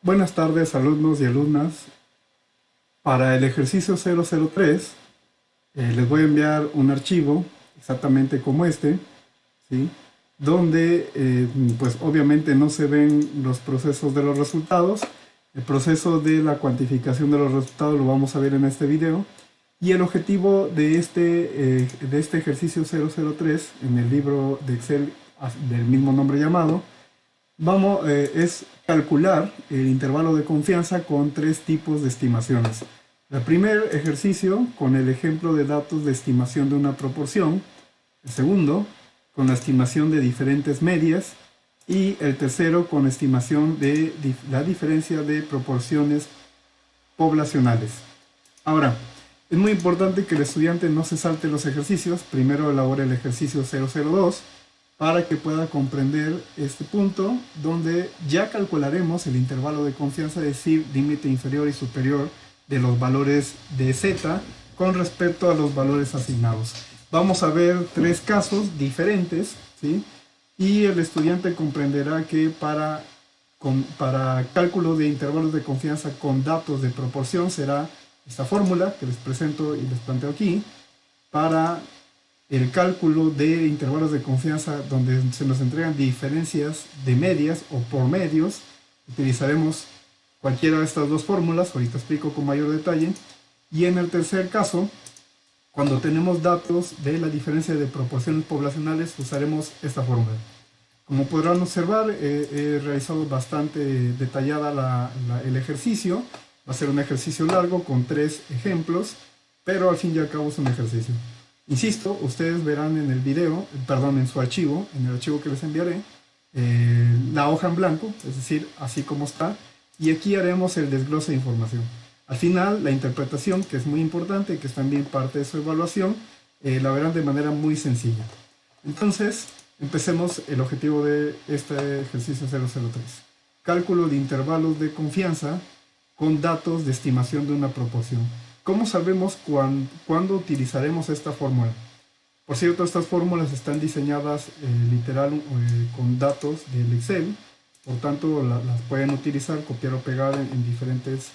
Buenas tardes, alumnos y alumnas. Para el ejercicio 003 les voy a enviar un archivo exactamente como este, ¿sí? Donde pues obviamente no se ven los procesos de los resultados. El proceso de la cuantificación de los resultados lo vamos a ver en este video. Y el objetivo de este ejercicio 003 en el libro de Excel del mismo nombre llamado es calcular el intervalo de confianza con tres tipos de estimaciones. El primer ejercicio con el ejemplo de datos de estimación de una proporción. El segundo con la estimación de diferentes medias. Y el tercero con estimación de la diferencia de proporciones poblacionales. Ahora, es muy importante que el estudiante no se salte los ejercicios. Primero elabore el ejercicio 002 para que pueda comprender este punto donde ya calcularemos el intervalo de confianza, es decir, límite inferior y superior de los valores de z con respecto a los valores asignados. Vamos a ver tres casos diferentes, ¿sí? Y el estudiante comprenderá que para cálculo de intervalos de confianza con datos de proporción será esta fórmula que les presento y les planteo aquí. Para el cálculo de intervalos de confianza donde se nos entregan diferencias de medias o por medios, utilizaremos cualquiera de estas dos fórmulas, ahorita explico con mayor detalle. Y en el tercer caso, cuando tenemos datos de la diferencia de proporciones poblacionales, usaremos esta fórmula. Como podrán observar, he realizado bastante detallada el ejercicio. Va a ser un ejercicio largo con tres ejemplos, pero al fin y al cabo es un ejercicio. Insisto, ustedes verán en el video, perdón, en su archivo, en el archivo que les enviaré, la hoja en blanco, es decir, así como está, y aquí haremos el desglose de información. Al final, la interpretación, que es muy importante, que es también parte de su evaluación, la verán de manera muy sencilla. Entonces, empecemos el objetivo de este ejercicio 003. Cálculo de intervalos de confianza con datos de estimación de una proporción. ¿Cómo sabemos cuándo utilizaremos esta fórmula? Por cierto, estas fórmulas están diseñadas literal con datos del Excel, por tanto las pueden utilizar, copiar o pegar en diferentes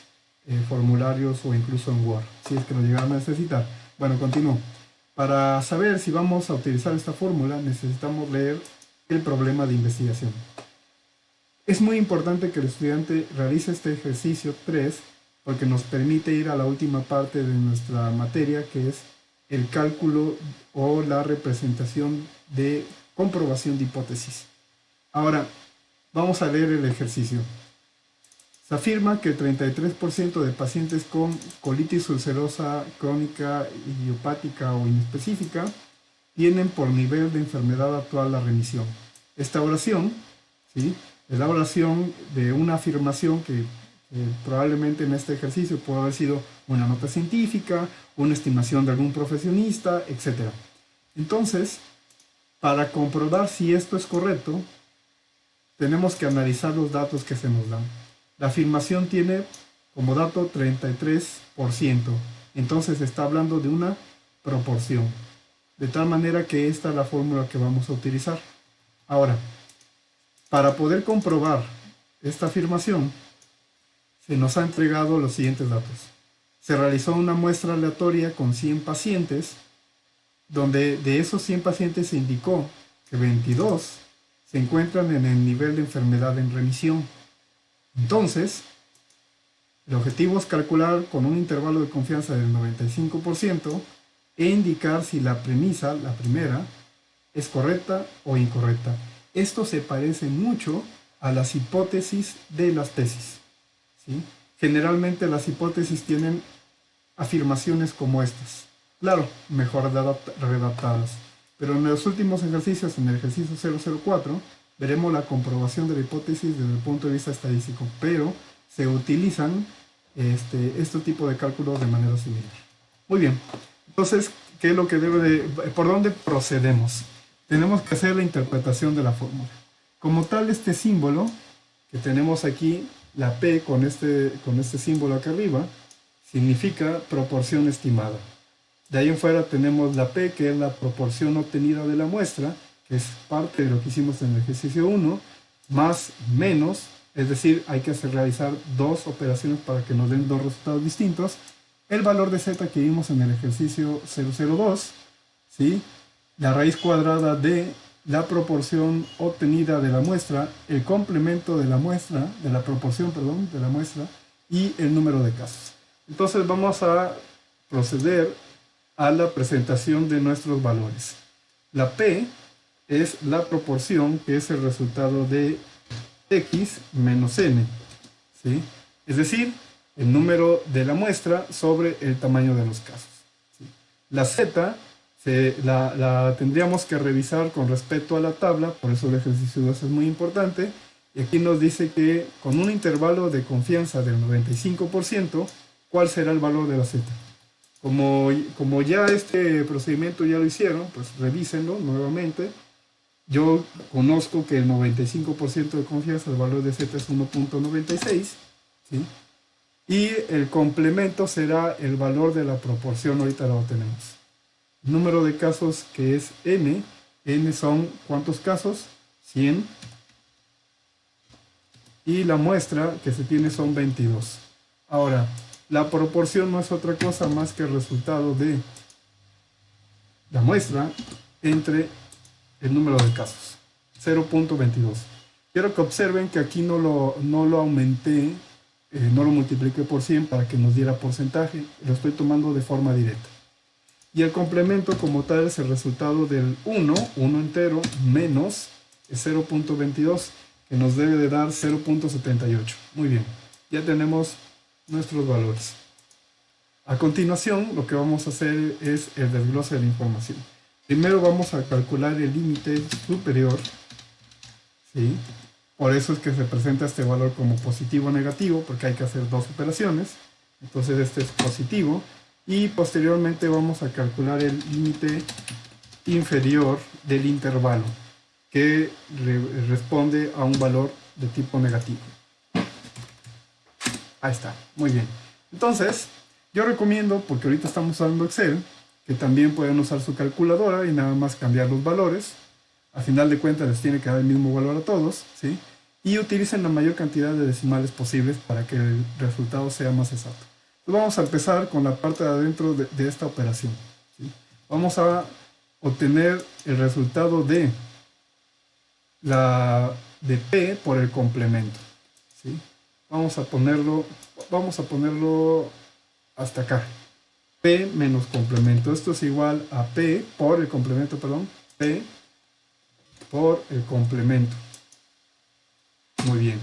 formularios o incluso en Word, si es que lo llegaran a necesitar. Bueno, continúo. Para saber si vamos a utilizar esta fórmula, necesitamos leer el problema de investigación. Es muy importante que el estudiante realice este ejercicio 3 porque nos permite ir a la última parte de nuestra materia, que es el cálculo o la representación de comprobación de hipótesis. Ahora, vamos a leer el ejercicio. Se afirma que el 33% de pacientes con colitis ulcerosa crónica, idiopática o inespecífica tienen por nivel de enfermedad actual la remisión. Esta oración, ¿sí?, es la oración de una afirmación que probablemente en este ejercicio puede haber sido una nota científica, una estimación de algún profesionista, etc. Entonces, para comprobar si esto es correcto, tenemos que analizar los datos que se nos dan. La afirmación tiene como dato 33%, entonces está hablando de una proporción, de tal manera que esta es la fórmula que vamos a utilizar. Ahora, para poder comprobar esta afirmación, se nos ha entregado los siguientes datos. Se realizó una muestra aleatoria con 100 pacientes, donde de esos 100 pacientes se indicó que 22 se encuentran en el nivel de enfermedad en remisión. Entonces, el objetivo es calcular con un intervalo de confianza del 95% e indicar si la premisa, la primera, es correcta o incorrecta. Esto se parece mucho a las hipótesis de las tesis, ¿sí? Generalmente las hipótesis tienen afirmaciones como estas. Claro, mejor redactadas. Pero en los últimos ejercicios, en el ejercicio 004, veremos la comprobación de la hipótesis desde el punto de vista estadístico, pero se utilizan este tipo de cálculos de manera similar. Muy bien, entonces, ¿qué es lo que por dónde procedemos? Tenemos que hacer la interpretación de la fórmula. Como tal, este símbolo que tenemos aquí, la P con este símbolo acá arriba, significa proporción estimada. De ahí en fuera tenemos la P, que es la proporción obtenida de la muestra, que es parte de lo que hicimos en el ejercicio 1, más menos es decir, hay que realizar dos operaciones para que nos den dos resultados distintos. El valor de z que vimos en el ejercicio 002, ¿sí? La raíz cuadrada de la proporción obtenida de la muestra, el complemento de la muestra, de la proporción, perdón, de la muestra, y el número de casos. Entonces vamos a proceder a la presentación de nuestros valores. La P es la proporción que es el resultado de x menos n, ¿sí? Es decir, el número de la muestra sobre el tamaño de los casos, ¿sí? La z la tendríamos que revisar con respecto a la tabla, por eso el ejercicio 2 es muy importante. Y aquí nos dice que con un intervalo de confianza del 95%, ¿cuál será el valor de la z? Como ya este procedimiento ya lo hicieron, pues revísenlo nuevamente. Yo conozco que el 95% de confianza, el valor de z es 1.96, ¿sí? Y el complemento será el valor de la proporción, ahorita lo tenemos. Número de casos que es n. N son ¿cuántos casos? 100. Y la muestra que se tiene son 22. Ahora, la proporción no es otra cosa más que el resultado de la muestra entre el número de casos. 0.22. Quiero que observen que aquí no lo aumenté, no lo multipliqué por 100 para que nos diera porcentaje. Lo estoy tomando de forma directa. Y el complemento como tal es el resultado del 1 entero, menos el 0.22, que nos debe de dar 0.78. Muy bien, ya tenemos nuestros valores. A continuación, lo que vamos a hacer es el desglose de la información. Primero vamos a calcular el límite superior, ¿sí? Por eso es que se presenta este valor como positivo o negativo, porque hay que hacer dos operaciones. Entonces este es positivo. Y posteriormente vamos a calcular el límite inferior del intervalo, que responde a un valor de tipo negativo. Ahí está, muy bien. Entonces, yo recomiendo, porque ahorita estamos usando Excel, que también pueden usar su calculadora y nada más cambiar los valores. A final de cuentas les tiene que dar el mismo valor a todos, ¿sí? Y utilicen la mayor cantidad de decimales posibles para que el resultado sea más exacto. Vamos a empezar con la parte de adentro de esta operación, ¿sí? Vamos a obtener el resultado de P por el complemento, ¿sí? Vamos a ponerlo hasta acá. P menos complemento. Esto es igual a P por el complemento, perdón. P por el complemento. Muy bien.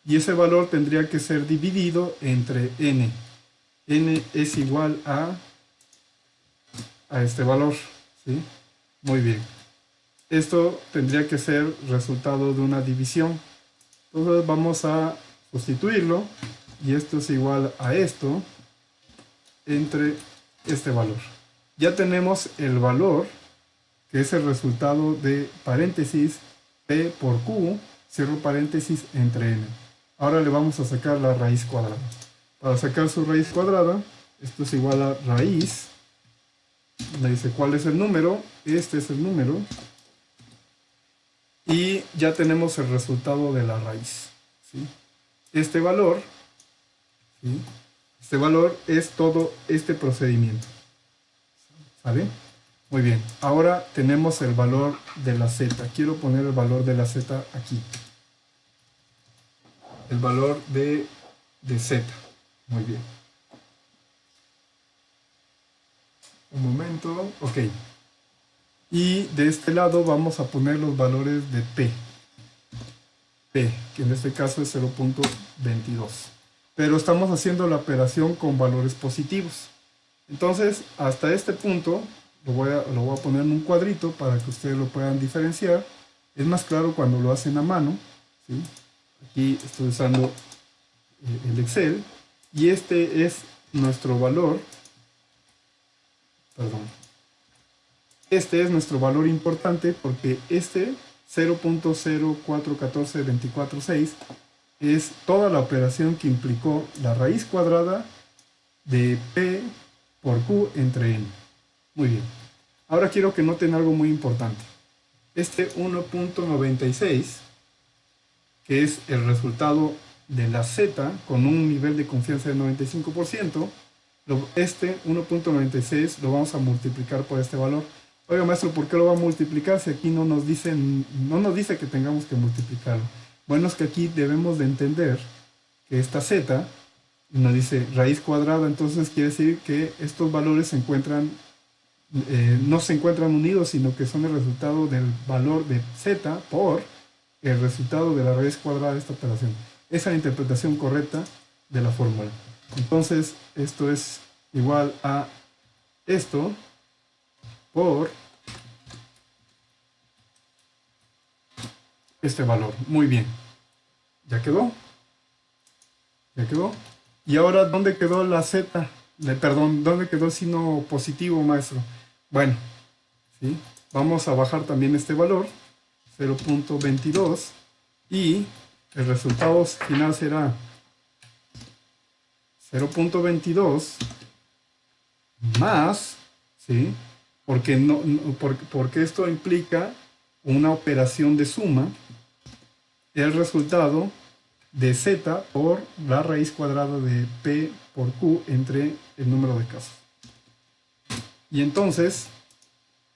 Y ese valor tendría que ser dividido entre n. N es igual a este valor, ¿sí? Muy bien. Esto tendría que ser resultado de una división. Entonces vamos a sustituirlo y esto es igual a esto entre este valor. Ya tenemos el valor que es el resultado de paréntesis P por Q, cierro paréntesis, entre n. Ahora le vamos a sacar la raíz cuadrada. Para sacar su raíz cuadrada, esto es igual a raíz. Le dice cuál es el número. Este es el número. Y ya tenemos el resultado de la raíz, ¿sí? Este valor, ¿sí? Este valor es todo este procedimiento. ¿Sale? Muy bien. Ahora tenemos el valor de la z. Quiero poner el valor de la z aquí. El valor de z. Muy bien. Un momento. Ok. Y de este lado vamos a poner los valores de P. P, que en este caso es 0.22. Pero estamos haciendo la operación con valores positivos. Entonces, hasta este punto, lo voy a poner en un cuadrito para que ustedes lo puedan diferenciar. Es más claro cuando lo hacen a mano, ¿sí? Aquí estoy usando el Excel. Y este es nuestro valor. Perdón. Este es nuestro valor importante porque este 0.041424.6 es toda la operación que implicó la raíz cuadrada de P por Q entre N. Muy bien. Ahora quiero que noten algo muy importante. Este 1.96 que es el resultado de la z con un nivel de confianza de 95%, este 1.96 lo vamos a multiplicar por este valor. Oiga, maestro, ¿por qué lo va a multiplicar si aquí no nos dice que tengamos que multiplicarlo? Bueno, es que aquí debemos de entender que esta z nos dice raíz cuadrada, entonces quiere decir que estos valores se encuentran, no se encuentran unidos, sino que son el resultado del valor de z por el resultado de la raíz cuadrada de esta operación. Esa es la interpretación correcta de la fórmula. Entonces, esto es igual a esto por este valor. Muy bien. ¿Ya quedó? ¿Ya quedó? Y ahora, ¿dónde quedó la z? Perdón, ¿dónde quedó el signo positivo, maestro? Bueno, ¿sí? Vamos a bajar también este valor, 0.22, y el resultado final será 0.22 más, ¿sí? Porque, porque esto implica una operación de suma, el resultado de z por la raíz cuadrada de p por q entre el número de casos. Y entonces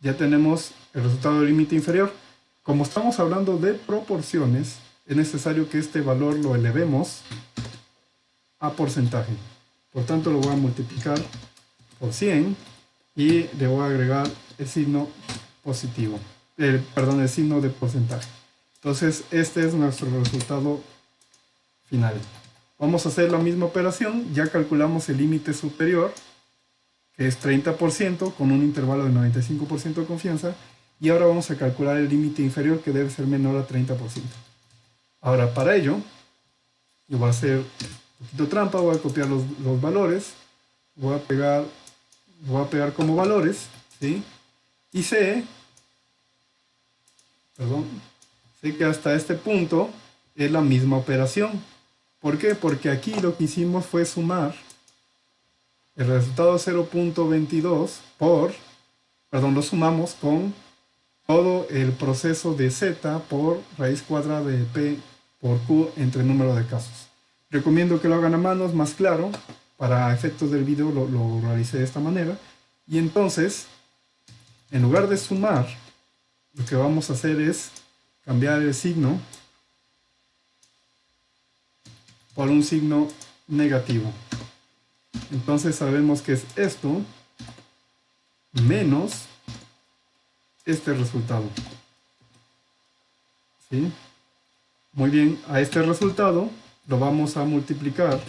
ya tenemos el resultado del límite inferior. Como estamos hablando de proporciones, es necesario que este valor lo elevemos a porcentaje. Por tanto, lo voy a multiplicar por 100 y le voy a agregar el signo positivo. Perdón, el signo de porcentaje. Entonces, este es nuestro resultado final. Vamos a hacer la misma operación. Ya calculamos el límite superior, que es 30% con un intervalo de 95% de confianza. Y ahora vamos a calcular el límite inferior, que debe ser menor a 30%. Ahora, para ello, yo voy a hacer un poquito trampa, voy a copiar los valores, voy a pegar como valores, ¿sí? Y sé que hasta este punto es la misma operación. ¿Por qué? Porque aquí lo que hicimos fue sumar el resultado 0.22 lo sumamos con todo el proceso de z por raíz cuadrada de p por q entre el número de casos. Recomiendo que lo hagan a mano, es más claro. Para efectos del video lo realicé de esta manera. Y entonces, en lugar de sumar, lo que vamos a hacer es cambiar el signo por un signo negativo. Entonces sabemos que es esto menos este resultado. ¿Sí? Muy bien, a este resultado lo vamos a multiplicar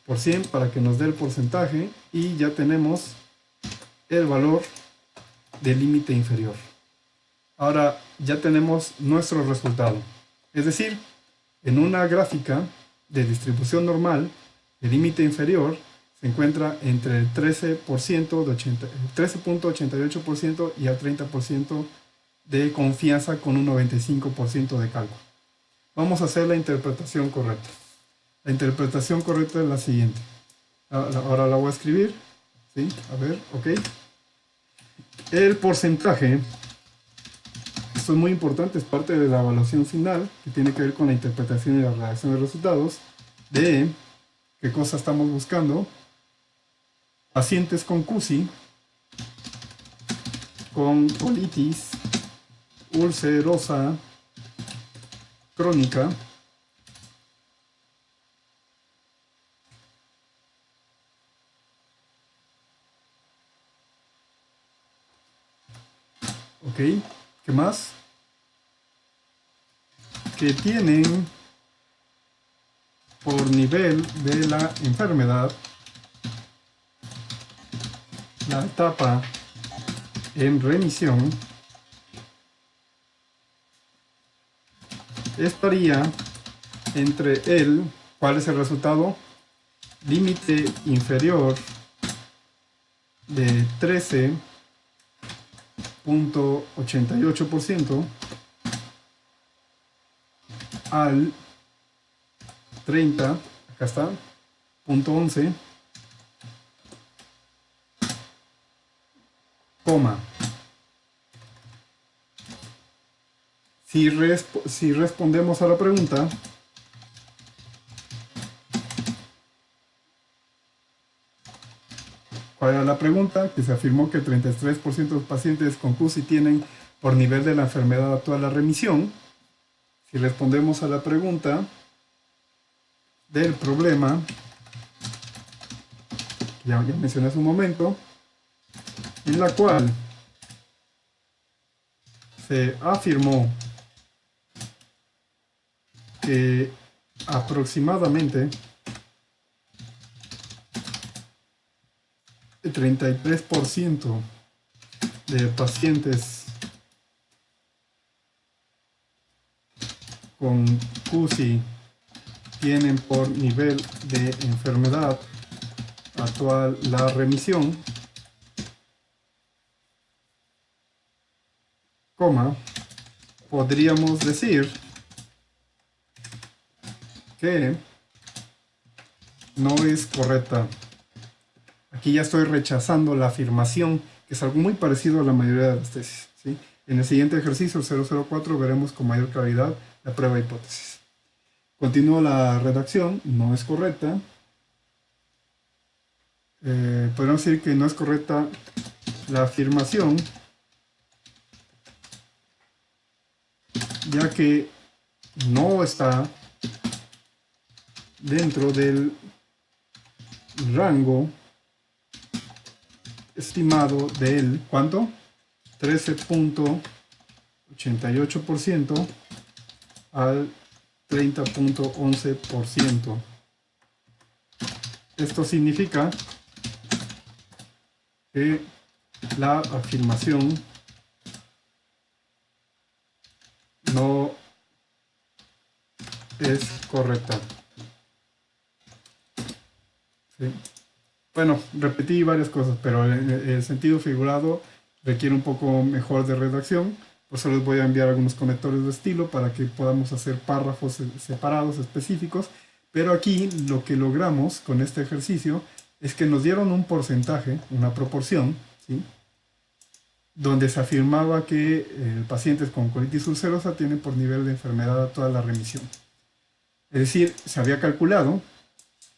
por 100 para que nos dé el porcentaje y ya tenemos el valor del límite inferior. Ahora ya tenemos nuestro resultado. Es decir, en una gráfica de distribución normal, el límite inferior se encuentra entre el 13.88% y el 30% de confianza con un 95% de cálculo. Vamos a hacer la interpretación correcta. La interpretación correcta es la siguiente. Ahora la voy a escribir. ¿Sí? A ver, ok. El porcentaje, esto es muy importante, es parte de la evaluación final, que tiene que ver con la interpretación y la redacción de resultados, de qué cosa estamos buscando. Pacientes con CUSI, con colitis ulcerosa crónica, ok, ¿qué más? Que tienen por nivel de la enfermedad la etapa en remisión estaría entre el, ¿cuál es el resultado? Límite inferior de 13.88% al 30, acá está, punto 11, Si respondemos a la pregunta, ¿cuál era la pregunta? Que se afirmó que el 33% de los pacientes con CUSI tienen por nivel de la enfermedad actual la remisión. Si respondemos a la pregunta del problema, que ya mencioné hace un momento, en la cual se afirmó que aproximadamente el 33% de pacientes con CUSI tienen por nivel de enfermedad actual la remisión, podríamos decir que no es correcta. Aquí ya estoy rechazando la afirmación, que es algo muy parecido a la mayoría de las tesis, ¿sí? En el siguiente ejercicio, el 004, veremos con mayor claridad la prueba de hipótesis. Continúo la redacción, no es correcta. Podemos decir que no es correcta la afirmación, ya que no está dentro del rango estimado del, ¿cuánto? 13.88% al 30.11%. Esto significa que la afirmación no es correcta. ¿Sí? Bueno, repetí varias cosas, pero el sentido figurado requiere un poco mejor de redacción. Por eso les voy a enviar algunos conectores de estilo para que podamos hacer párrafos separados, específicos. Pero aquí lo que logramos con este ejercicio es que nos dieron un porcentaje, una proporción, ¿sí?, donde se afirmaba que pacientes con colitis ulcerosa tienen por nivel de enfermedad actual la remisión. Es decir, se había calculado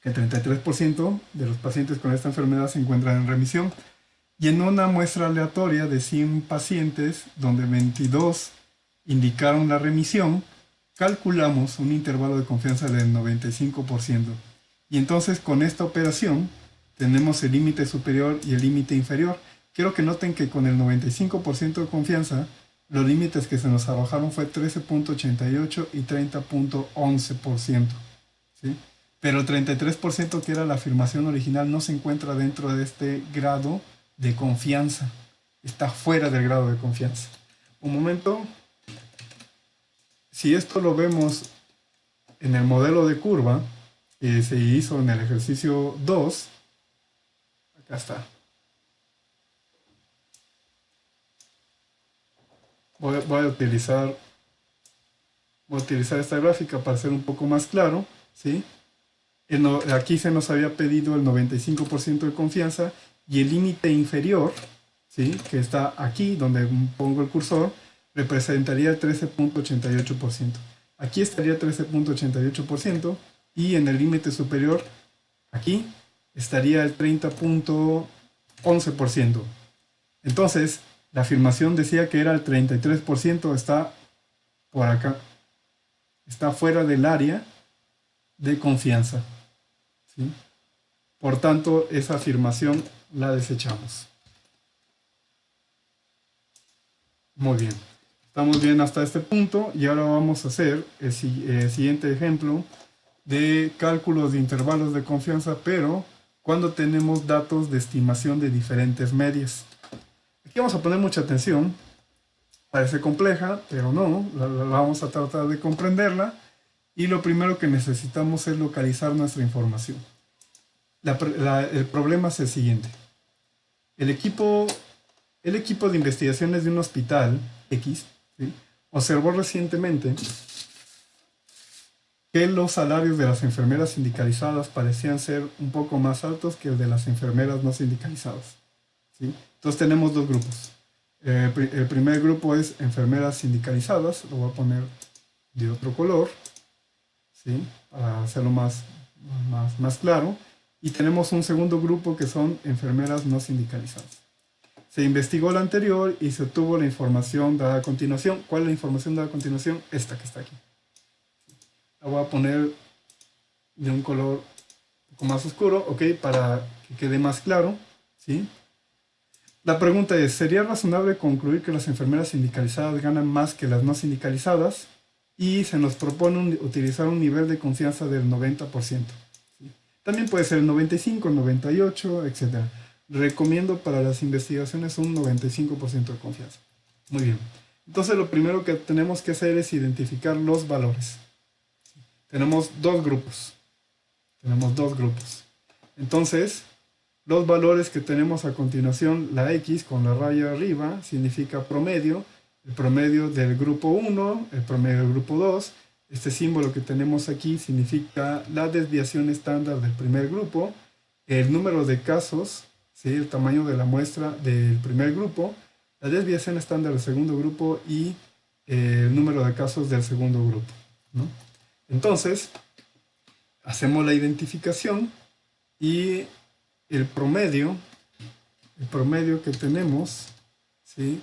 que el 33% de los pacientes con esta enfermedad se encuentran en remisión. Y en una muestra aleatoria de 100 pacientes, donde 22 indicaron la remisión, calculamos un intervalo de confianza del 95%. Y entonces con esta operación tenemos el límite superior y el límite inferior. Quiero que noten que con el 95% de confianza, los límites que se nos arrojaron fue 13.88 y 30.11%. ¿Sí? Pero el 33%, que era la afirmación original, no se encuentra dentro de este grado de confianza. Está fuera del grado de confianza. Un momento. Si esto lo vemos en el modelo de curva que se hizo en el ejercicio 2, acá está. Voy a utilizar esta gráfica para ser un poco más claro, ¿sí? Aquí se nos había pedido el 95% de confianza y el límite inferior, ¿sí?, que está aquí donde pongo el cursor, representaría el 13.88%. Aquí estaría 13.88% y en el límite superior, aquí, estaría el 30.11%. Entonces, la afirmación decía que era el 33%, está por acá. Está fuera del área de confianza, ¿sí? Por tanto, esa afirmación la desechamos. Muy bien. Estamos bien hasta este punto y ahora vamos a hacer el siguiente ejemplo de cálculos de intervalos de confianza, pero cuando tenemos datos de estimación de diferentes medias. Aquí vamos a poner mucha atención. Parece compleja, pero no, vamos a tratar de comprenderla. Y lo primero que necesitamos es localizar nuestra información. El problema es el siguiente. El equipo de investigaciones de un hospital X, ¿sí?, observó recientemente que los salarios de las enfermeras sindicalizadas parecían ser un poco más altos que el de las enfermeras no sindicalizadas, ¿sí? Entonces tenemos dos grupos. El primer grupo es enfermeras sindicalizadas, lo voy a poner de otro color, ¿sí? Para hacerlo más claro. Y tenemos un segundo grupo que son enfermeras no sindicalizadas. Se investigó la anterior y se obtuvo la información dada a continuación. ¿Cuál es la información dada a continuación? Esta que está aquí. La voy a poner de un color un poco más oscuro, ¿ok? Para que quede más claro, ¿sí? La pregunta es, ¿sería razonable concluir que las enfermeras sindicalizadas ganan más que las no sindicalizadas? Y se nos propone utilizar un nivel de confianza del 90%. ¿Sí? También puede ser el 95, 98, etc. Recomiendo para las investigaciones un 95% de confianza. Muy bien. Entonces lo primero que tenemos que hacer es identificar los valores. Tenemos dos grupos. Entonces, los valores que tenemos a continuación, la X con la raya arriba, significa promedio. El promedio del grupo 1, el promedio del grupo 2. Este símbolo que tenemos aquí significa la desviación estándar del primer grupo. El número de casos, ¿sí? El tamaño de la muestra del primer grupo. La desviación estándar del segundo grupo y el número de casos del segundo grupo, ¿no? Entonces, hacemos la identificación y el promedio que tenemos, ¿sí?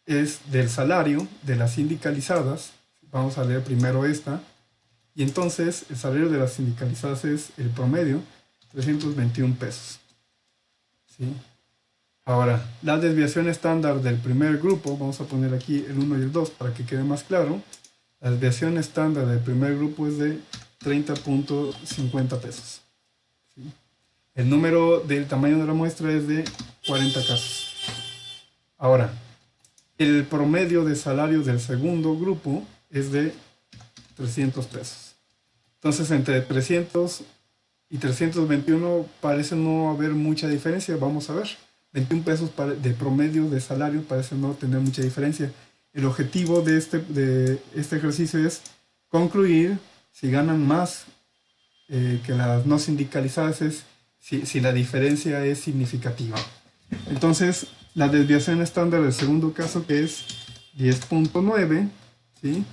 Es del salario de las sindicalizadas. Vamos a leer primero esta. Y entonces el salario de las sindicalizadas es el promedio, 321 pesos. ¿Sí? Ahora, la desviación estándar del primer grupo, vamos a poner aquí el 1 y el 2 para que quede más claro. La desviación estándar del primer grupo es de 30.50 pesos. ¿Sí? El número del tamaño de la muestra es de 40 casos. Ahora, el promedio de salario del segundo grupo es de 300 pesos. Entonces, entre 300 y 321 parece no haber mucha diferencia. Vamos a ver. 21 pesos de promedio de salario parece no tener mucha diferencia. El objetivo de este ejercicio es concluir si ganan más que las no sindicalizadas, es si la diferencia es significativa. Entonces, la desviación estándar del segundo caso, que es 10.9, ¿sí?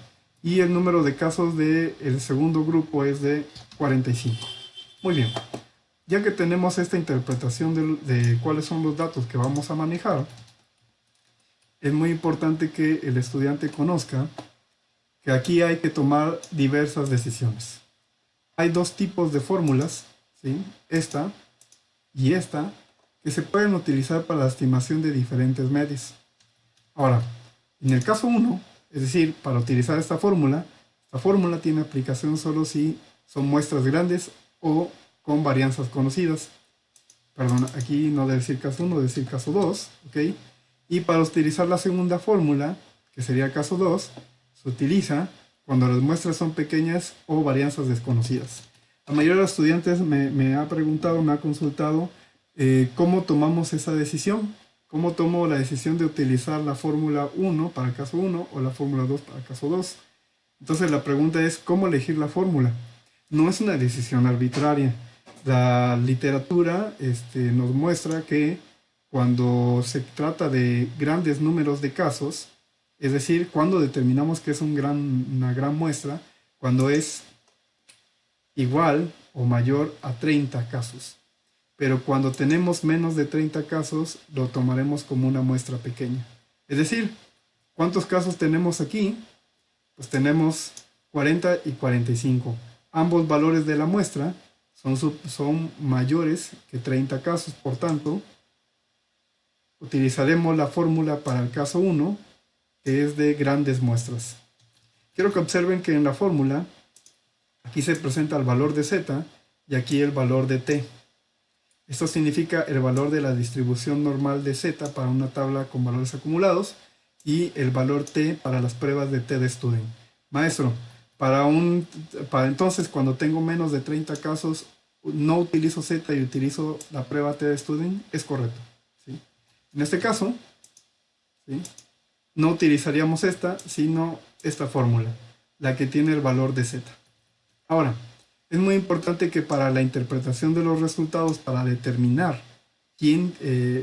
Y el número de casos del segundo grupo es de 45. Muy bien. Ya que tenemos esta interpretación de cuáles son los datos que vamos a manejar, es muy importante que el estudiante conozca que aquí hay que tomar diversas decisiones. Hay dos tipos de fórmulas, ¿sí? Esta y esta, que se pueden utilizar para la estimación de diferentes medios. Ahora, en el caso 1, es decir, para utilizar esta fórmula tiene aplicación solo si son muestras grandes o con varianzas conocidas. Perdón, aquí no debe decir caso 1, debe decir caso 2, ¿ok? Y para utilizar la segunda fórmula, que sería caso 2, se utiliza cuando las muestras son pequeñas o varianzas desconocidas. La mayoría de los estudiantes me ha preguntado, me ha consultado cómo tomamos esa decisión. ¿Cómo tomo la decisión de utilizar la fórmula 1 para el caso 1 o la fórmula 2 para el caso 2? Entonces la pregunta es, ¿cómo elegir la fórmula? No es una decisión arbitraria. La literatura nos muestra que cuando se trata de grandes números de casos, es decir, cuando determinamos que es una gran muestra, cuando es igual o mayor a 30 casos. Pero cuando tenemos menos de 30 casos, lo tomaremos como una muestra pequeña. Es decir, ¿cuántos casos tenemos aquí? Pues tenemos 40 y 45. Ambos valores de la muestra son mayores que 30 casos. Por tanto, utilizaremos la fórmula para el caso 1, que es de grandes muestras. Quiero que observen que en la fórmula, aquí se presenta el valor de Z y aquí el valor de T. Esto significa el valor de la distribución normal de Z para una tabla con valores acumulados y el valor T para las pruebas de T-de-Student. Maestro, para entonces cuando tengo menos de 30 casos, no utilizo Z y utilizo la prueba T-de-Student, es correcto, ¿sí? En este caso, ¿sí?, no utilizaríamos esta, sino esta fórmula, la que tiene el valor de Z. Ahora, es muy importante que para la interpretación de los resultados, para determinar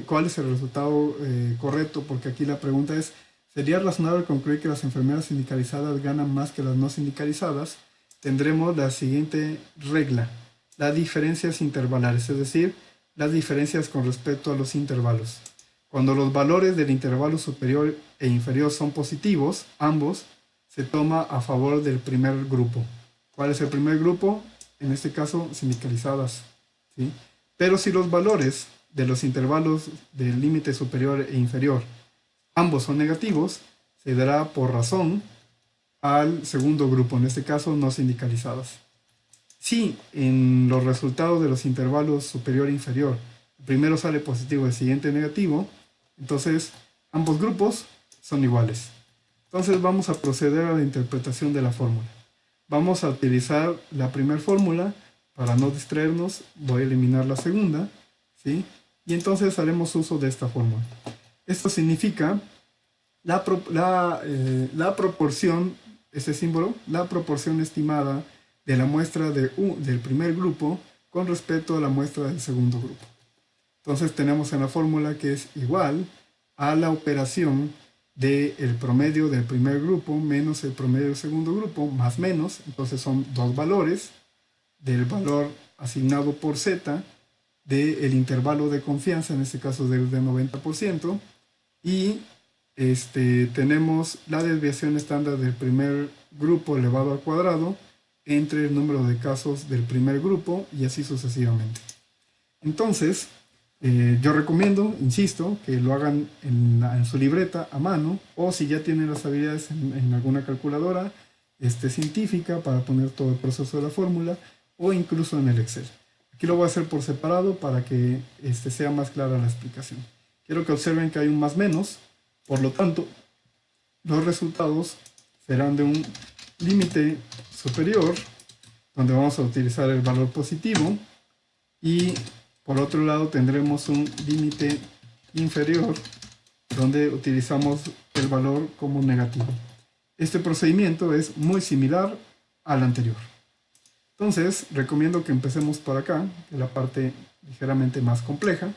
cuál es el resultado correcto, porque aquí la pregunta es, ¿sería razonable concluir que las enfermeras sindicalizadas ganan más que las no sindicalizadas? Tendremos la siguiente regla: las diferencias intervalares, es decir, las diferencias con respecto a los intervalos. Cuando los valores del intervalo superior e inferior son positivos, ambos, se toma a favor del primer grupo. ¿Cuál es el primer grupo? En este caso, sindicalizadas, ¿sí? Pero si los valores de los intervalos del límite superior e inferior ambos son negativos, se dará por razón al segundo grupo, en este caso no sindicalizadas. Si en los resultados de los intervalos superior e inferior el primero sale positivo y el siguiente negativo, entonces ambos grupos son iguales. Entonces vamos a proceder a la interpretación de la fórmula. Vamos a utilizar la primera fórmula. Para no distraernos, voy a eliminar la segunda, ¿sí? Y entonces haremos uso de esta fórmula. Esto significa la proporción, ese símbolo, la proporción estimada de la muestra del primer grupo con respecto a la muestra del segundo grupo. Entonces tenemos en la fórmula que es igual a la operación del promedio del primer grupo menos el promedio del segundo grupo, más menos, entonces son dos valores del valor asignado por z del intervalo de confianza, en este caso del de 90%, y tenemos la desviación estándar del primer grupo elevado al cuadrado entre el número de casos del primer grupo y así sucesivamente. Entonces, yo recomiendo, insisto, que lo hagan en su libreta a mano, o si ya tienen las habilidades en alguna calculadora científica para poner todo el proceso de la fórmula, o incluso en el Excel. Aquí lo voy a hacer por separado para que sea más clara la explicación. Quiero que observen que hay un más menos, por lo tanto, los resultados serán de un límite superior, donde vamos a utilizar el valor positivo, y por otro lado tendremos un límite inferior, donde utilizamos el valor como negativo. Este procedimiento es muy similar al anterior. Entonces, recomiendo que empecemos por acá, que es la parte ligeramente más compleja.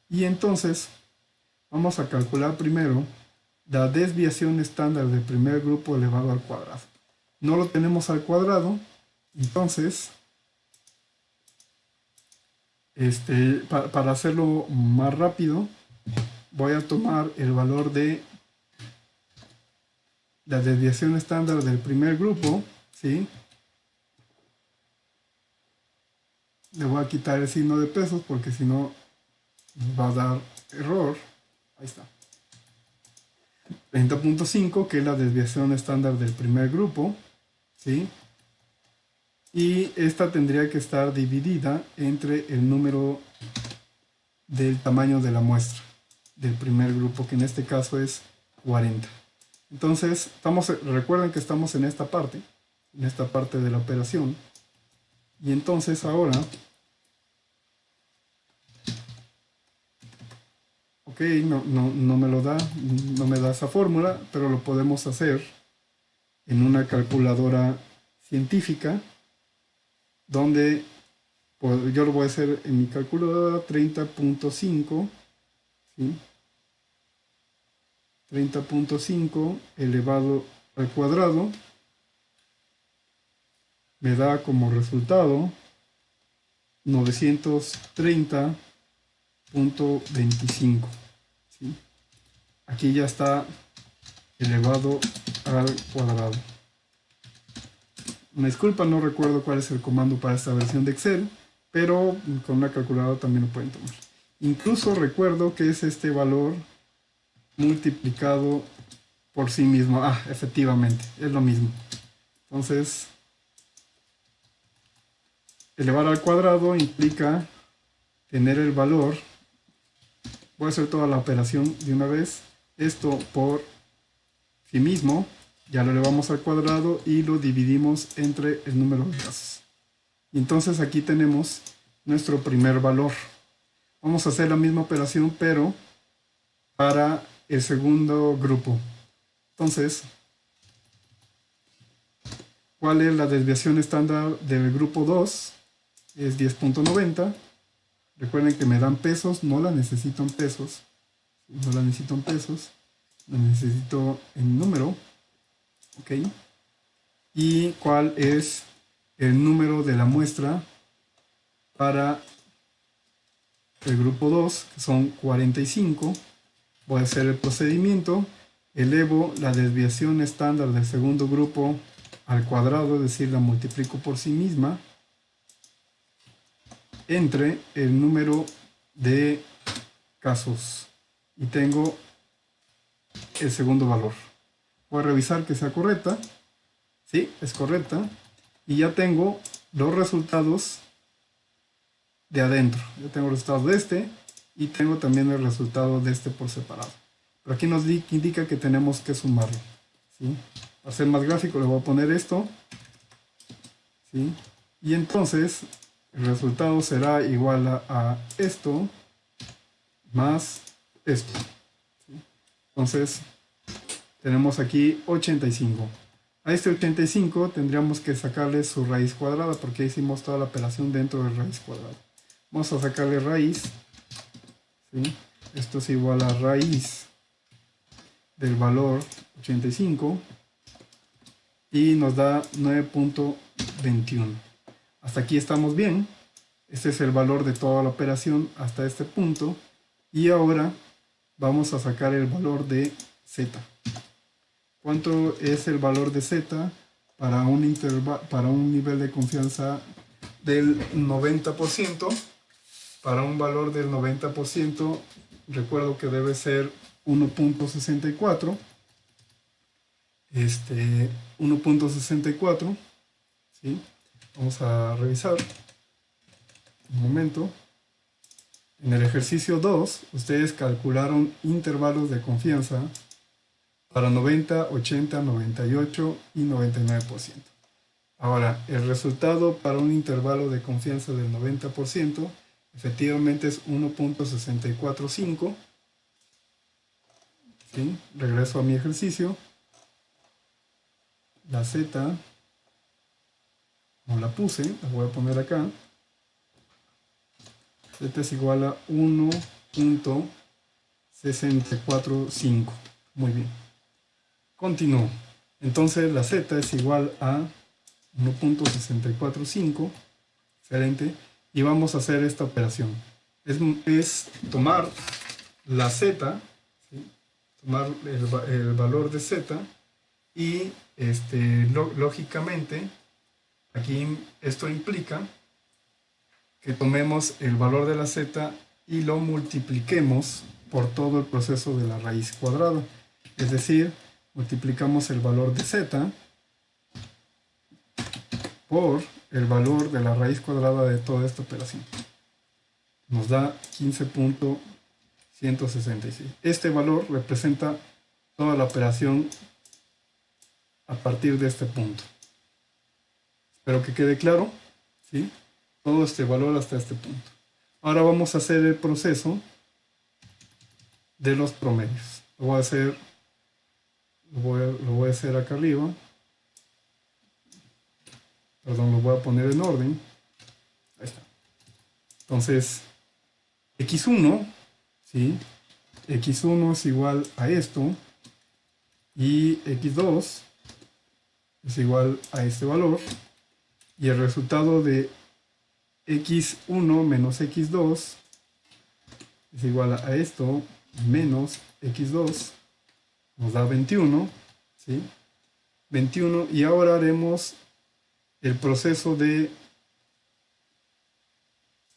Y entonces, vamos a calcular primero la desviación estándar del primer grupo elevado al cuadrado. No lo tenemos al cuadrado, entonces, para hacerlo más rápido, voy a tomar el valor de la desviación estándar del primer grupo, ¿sí? Le voy a quitar el signo de pesos porque si no va a dar error. Ahí está. 30.5, que es la desviación estándar del primer grupo, ¿sí? Y esta tendría que estar dividida entre el número del tamaño de la muestra del primer grupo, que en este caso es 40. Entonces, recuerden que estamos en esta parte de la operación. Y entonces ahora, ok, no me lo da, no me da esa fórmula, pero lo podemos hacer en una calculadora científica, donde yo lo voy a hacer en mi calculadora 30.5, ¿sí? 30.5 elevado al cuadrado me da como resultado 930.25, ¿sí? Aquí ya está elevado al cuadrado. Me disculpa, no recuerdo cuál es el comando para esta versión de Excel, pero con una calculadora también lo pueden tomar. Incluso recuerdo que es este valor multiplicado por sí mismo. Ah, efectivamente, es lo mismo. Entonces, elevar al cuadrado implica tener el valor. Voy a hacer toda la operación de una vez. Esto por sí mismo, ya lo elevamos al cuadrado y lo dividimos entre el número de casos. Y entonces aquí tenemos nuestro primer valor. Vamos a hacer la misma operación, pero para el segundo grupo. Entonces, ¿cuál es la desviación estándar del grupo 2? Es 10.90. Recuerden que me dan pesos, no la necesito en pesos. No la necesito en pesos. La necesito en número. Ok. Y cuál es el número de la muestra para el grupo 2, que son 45. Voy a hacer el procedimiento. Elevo la desviación estándar del segundo grupo al cuadrado, es decir, la multiplico por sí misma, entre el número de casos. Y tengo el segundo valor. Voy a revisar que sea correcta. Sí, es correcta. Y ya tengo los resultados de adentro. Ya tengo el resultado de este y tengo también el resultado de este por separado. Pero aquí nos indica que tenemos que sumarlo. ¿Sí? Para ser más gráfico le voy a poner esto. ¿Sí? Y entonces el resultado será igual a esto más esto. ¿Sí? Entonces tenemos aquí 85. A este 85 tendríamos que sacarle su raíz cuadrada porque hicimos toda la operación dentro de raíz cuadrada. Vamos a sacarle raíz. ¿Sí? Esto es igual a raíz del valor 85 y nos da 9.21. Hasta aquí estamos bien. Este es el valor de toda la operación hasta este punto. Y ahora vamos a sacar el valor de z. ¿Cuánto es el valor de z para un nivel de confianza del 90%? Para un valor del 90%, recuerdo que debe ser 1.64. 1.64. ¿Sí? Vamos a revisar. Un momento. En el ejercicio 2, ustedes calcularon intervalos de confianza para 90, 80, 98 y 99%. Ahora, el resultado para un intervalo de confianza del 90% efectivamente es 1.645. ¿Sí? Regreso a mi ejercicio. La z no la puse, la voy a poner acá. Z es igual a 1.645. Muy bien. Continúo. Entonces la z es igual a 1.645. Excelente. Y vamos a hacer esta operación. Es tomar la z, ¿sí? Tomar el valor de z y lógicamente aquí esto implica que tomemos el valor de la z y lo multipliquemos por todo el proceso de la raíz cuadrada. Es decir, multiplicamos el valor de z por el valor de la raíz cuadrada de toda esta operación. Nos da 15.166. Este valor representa toda la operación a partir de este punto. Espero que quede claro, ¿sí? Todo este valor hasta este punto. Ahora vamos a hacer el proceso de los promedios. Lo voy a hacer acá arriba. Perdón, lo voy a poner en orden. Ahí está. Entonces, x1, ¿sí? x1 es igual a esto y x2 es igual a este valor y el resultado de x1 menos x2 es igual a esto menos x2 nos da 21, ¿sí? 21 y ahora haremos el proceso de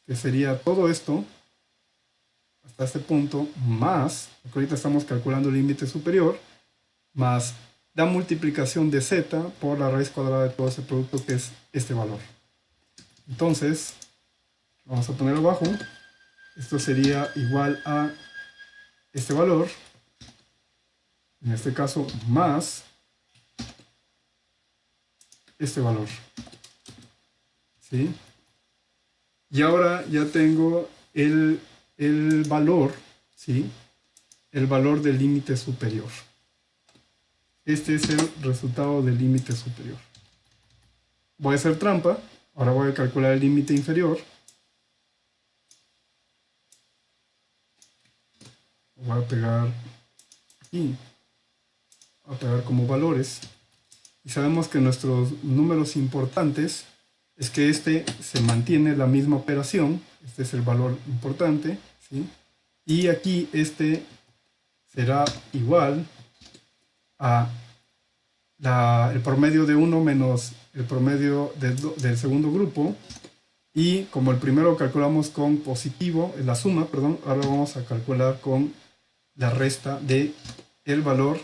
que sería todo esto hasta este punto más, porque ahorita estamos calculando el límite superior, más la multiplicación de z por la raíz cuadrada de todo ese producto que es este valor. Entonces, vamos a ponerlo abajo. Esto sería igual a este valor, en este caso más este valor. ¿Sí? Y ahora ya tengo el valor, ¿sí? El valor del límite superior. Este es el resultado del límite superior. Voy a hacer trampa. Ahora voy a calcular el límite inferior. voy a pegar aquí, voy a pegar como valores, y sabemos que nuestros números importantes es que este se mantiene la misma operación, este es el valor importante, ¿sí? Y aquí este será igual a el promedio de 1 menos el promedio del segundo grupo, y como el primero calculamos con positivo, la suma, perdón, ahora vamos a calcular con la resta de el valor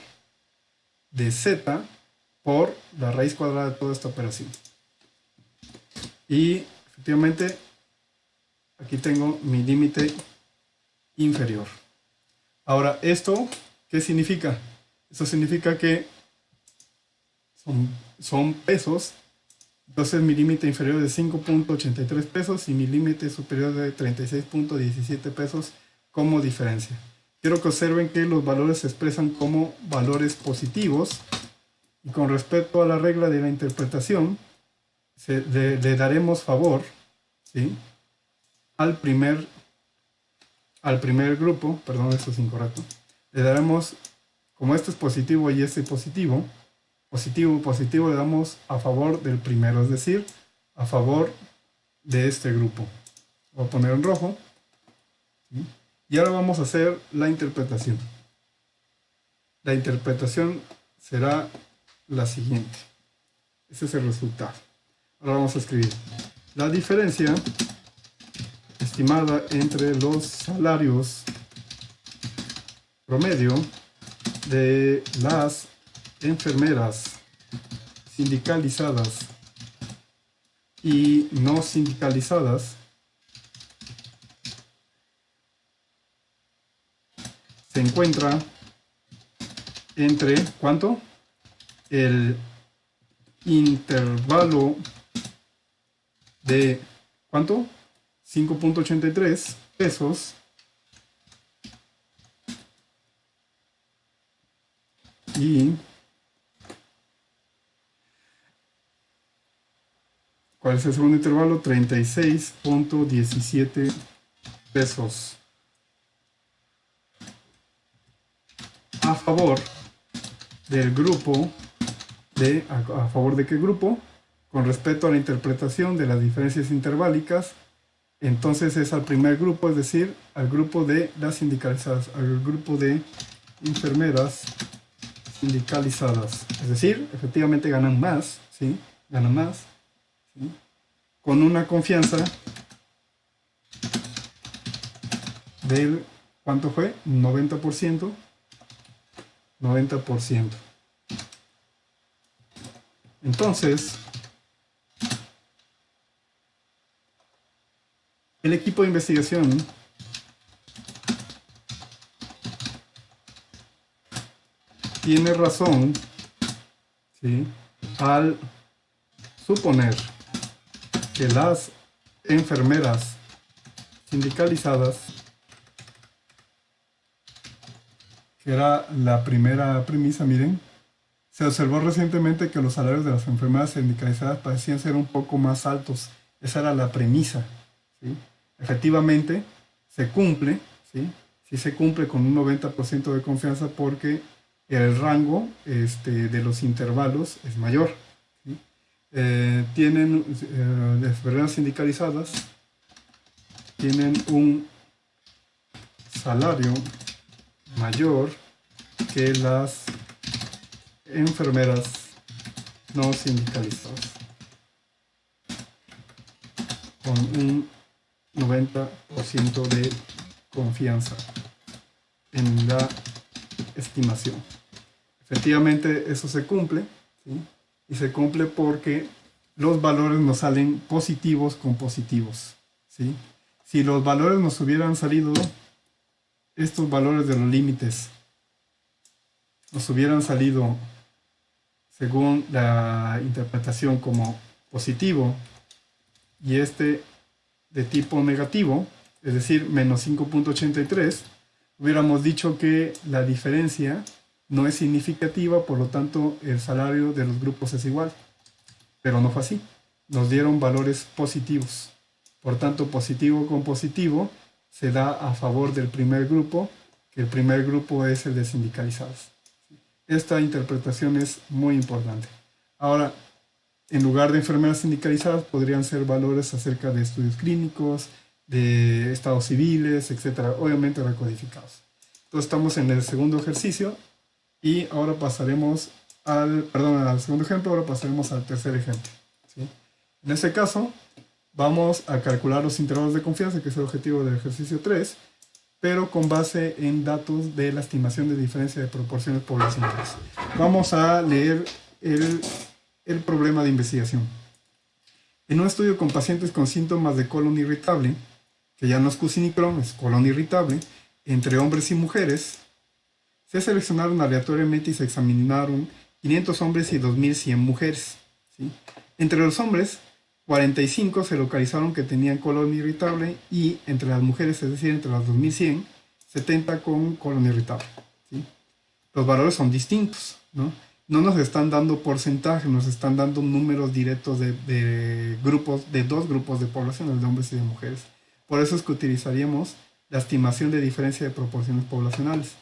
de z por la raíz cuadrada de toda esta operación. Y efectivamente aquí tengo mi límite inferior. Ahora, ¿esto qué significa? Esto significa que son pesos. Entonces mi límite inferior es de 5.83 pesos y mi límite superior de 36.17 pesos como diferencia. Quiero que observen que los valores se expresan como valores positivos, y con respecto a la regla de la interpretación le daremos favor, ¿sí?, al primer grupo, perdón, esto es incorrecto. Le daremos, como este es positivo y este es positivo, positivo le damos a favor del primero, es decir, a favor de este grupo. Voy a poner en rojo, ¿sí? Y ahora vamos a hacer la interpretación. La interpretación será la siguiente. Ese es el resultado. Ahora vamos a escribir la diferencia estimada entre los salarios promedio de las enfermeras sindicalizadas y no sindicalizadas se encuentra entre, ¿cuánto? El intervalo de, ¿cuánto? 5.83 pesos y ¿cuál es el segundo intervalo? 36.17 pesos. A favor del grupo de, ¿a favor de qué grupo? Con respecto a la interpretación de las diferencias interválicas, entonces es al primer grupo, es decir, al grupo de las sindicalizadas, al grupo de enfermeras sindicalizadas. Es decir, efectivamente ganan más, ¿sí? Ganan más, ¿sí?, con una confianza del, ¿cuánto fue? 90%. 90%. Entonces, el equipo de investigación tiene razón, ¿sí?, al suponer que las enfermeras sindicalizadas, que era la primera premisa, miren, se observó recientemente que los salarios de las enfermeras sindicalizadas parecían ser un poco más altos. Esa era la premisa, ¿sí? Efectivamente, se cumple, ¿sí? Sí se cumple con un 90% de confianza porque el rango de los intervalos es mayor, ¿sí? Tienen las enfermeras sindicalizadas tienen un salario mayor que las enfermeras no sindicalizadas, con un 90% de confianza en la estimación. Efectivamente, eso se cumple, ¿sí? Y se cumple porque los valores nos salen positivos con positivos, ¿sí? Si los valores nos hubieran salido, estos valores de los límites nos hubieran salido según la interpretación como positivo y este de tipo negativo, es decir, menos 5.83, hubiéramos dicho que la diferencia no es significativa, por lo tanto el salario de los grupos es igual, pero no fue así, nos dieron valores positivos, por tanto positivo con positivo se da a favor del primer grupo, que y el primer grupo es el de sindicalizados. Esta interpretación es muy importante. Ahora, en lugar de enfermeras sindicalizadas, podrían ser valores acerca de estudios clínicos, de estados civiles, etcétera, obviamente recodificados. Entonces estamos en el segundo ejercicio y ahora pasaremos al segundo ejemplo, ahora pasaremos al tercer ejemplo, ¿sí? En este caso, vamos a calcular los intervalos de confianza, que es el objetivo del ejercicio 3, pero con base en datos de la estimación de diferencia de proporciones poblacionales. Vamos a leer el problema de investigación. En un estudio con pacientes con síntomas de colon irritable, que ya no es Cousin y Crohn, es colon irritable, entre hombres y mujeres, se seleccionaron aleatoriamente y se examinaron 500 hombres y 2100 mujeres, ¿sí? Entre los hombres, 45 se localizaron que tenían colon irritable y entre las mujeres, es decir, entre las 2100, 70 con colon irritable, ¿sí? Los valores son distintos, ¿no? No nos están dando porcentaje, nos están dando números directos de grupos, de dos grupos de población, el de hombres y de mujeres. Por eso es que utilizaríamos la estimación de diferencia de proporciones poblacionales.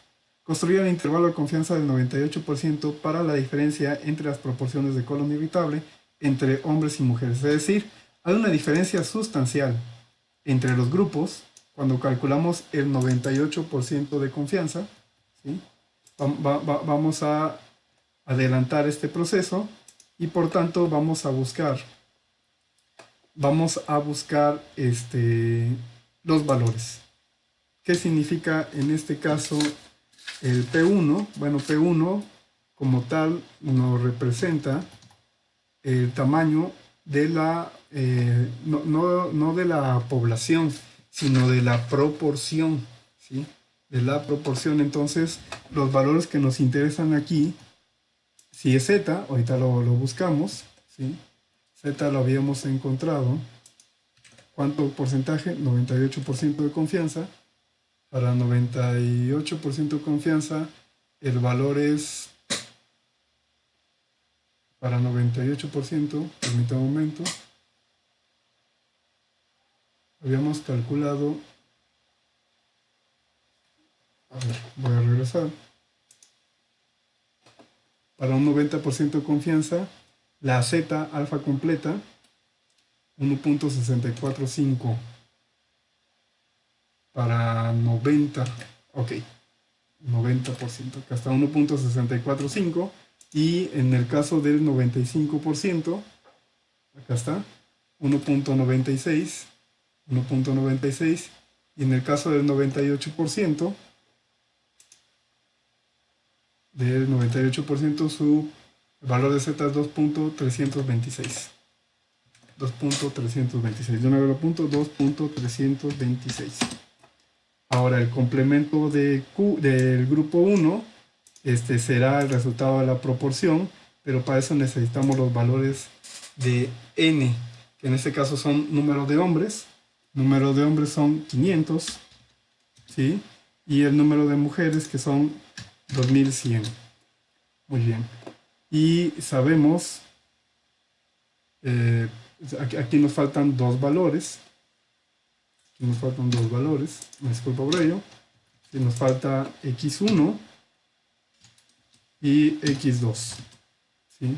Construir el intervalo de confianza del 98% para la diferencia entre las proporciones de colon irritable entre hombres y mujeres. Es decir, hay una diferencia sustancial entre los grupos cuando calculamos el 98% de confianza, ¿sí? Vamos a adelantar este proceso y por tanto vamos a buscar los valores. ¿Qué significa en este caso el P1? Bueno, P1 como tal nos representa el tamaño de la, no de la población, sino de la proporción, ¿sí? De la proporción. Entonces, los valores que nos interesan aquí, si es Z, ahorita lo buscamos, ¿sí? Z lo habíamos encontrado. ¿Cuánto porcentaje? 98% de confianza. Para 98% de confianza, el valor es, para 98%, permítame un momento, habíamos calculado, a ver, voy a regresar, para un 90% de confianza, la Z alfa completa, 1.645. Para 90, ok, 90%, acá está 1.645, y en el caso del 95%, acá está 1.96, 1.96, y en el caso del 98%, su valor de Z es 2.326. 2.326, yo no lo apunto, 2.326. Ahora el complemento de del grupo 1 será el resultado de la proporción, pero para eso necesitamos los valores de n, que en este caso son número de hombres. Número de hombres son 500, ¿sí? Y el número de mujeres, que son 2100. Muy bien. Y sabemos, aquí nos faltan dos valores. Nos faltan dos valores, me disculpo por ello. Y nos falta x1 y x2, ¿sí?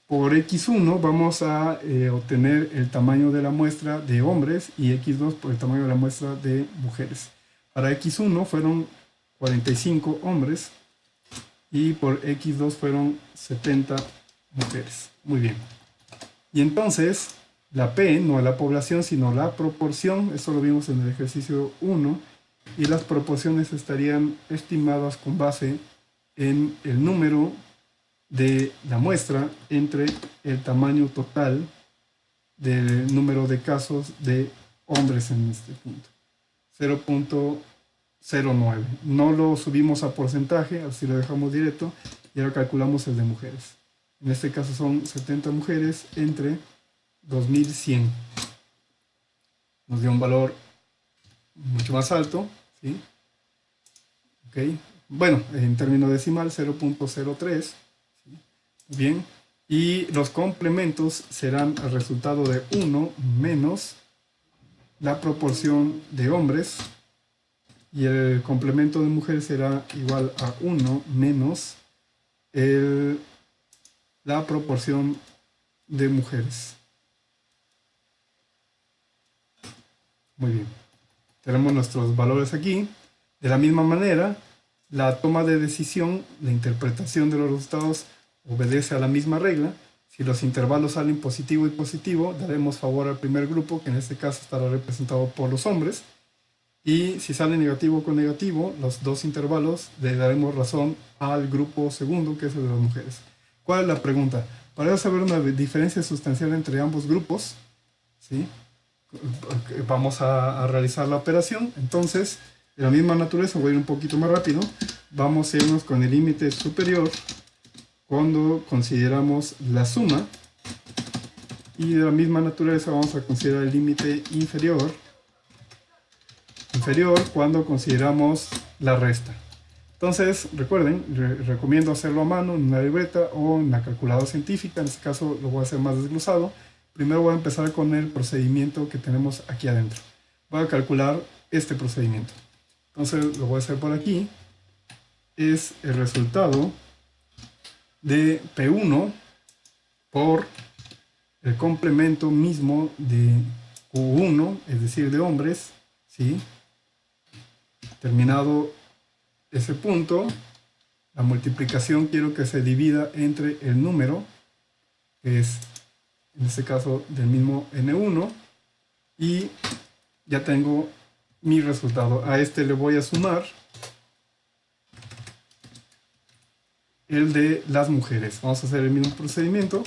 Por x1 vamos a obtener el tamaño de la muestra de hombres y x2 por el tamaño de la muestra de mujeres. Para x1 fueron 45 hombres y por x2 fueron 70 mujeres. Muy bien. Y entonces la P no es la población, sino la proporción. Eso lo vimos en el ejercicio 1. Y las proporciones estarían estimadas con base en el número de la muestra entre el tamaño total del número de casos de hombres en este punto. 0.09. No lo subimos a porcentaje, así lo dejamos directo. Y ahora calculamos el de mujeres. En este caso son 70 mujeres entre 2100. Nos dio un valor mucho más alto, ¿sí? Ok. Bueno, en término decimal, 0.03. ¿Sí? Bien. Y los complementos serán el resultado de 1 menos la proporción de hombres y el complemento de mujer será igual a 1 menos la proporción de mujeres. Muy bien. Tenemos nuestros valores aquí. De la misma manera, la toma de decisión, la interpretación de los resultados obedece a la misma regla. Si los intervalos salen positivo y positivo, daremos favor al primer grupo, que en este caso estará representado por los hombres. Y si sale negativo con negativo, los dos intervalos le daremos razón al grupo segundo, que es el de las mujeres. ¿Cuál es la pregunta? Para saber una diferencia sustancial entre ambos grupos, ¿sí? Vamos a realizar la operación. Entonces, de la misma naturaleza, voy a ir un poquito más rápido. Vamos a irnos con el límite superior cuando consideramos la suma. Y de la misma naturaleza vamos a considerar el límite inferior cuando consideramos la resta. Entonces, recuerden, recomiendo hacerlo a mano en una libreta o en la calculadora científica. En este caso lo voy a hacer más desglosado. Primero voy a empezar con el procedimiento que tenemos aquí adentro. Voy a calcular este procedimiento. Entonces lo voy a hacer por aquí. Es el resultado de P1 por el complemento mismo de Q1, es decir, de hombres, ¿sí? Terminado ese punto, la multiplicación quiero que se divida entre el número, que es en este caso del mismo N1, y ya tengo mi resultado. A este le voy a sumar el de las mujeres. Vamos a hacer el mismo procedimiento.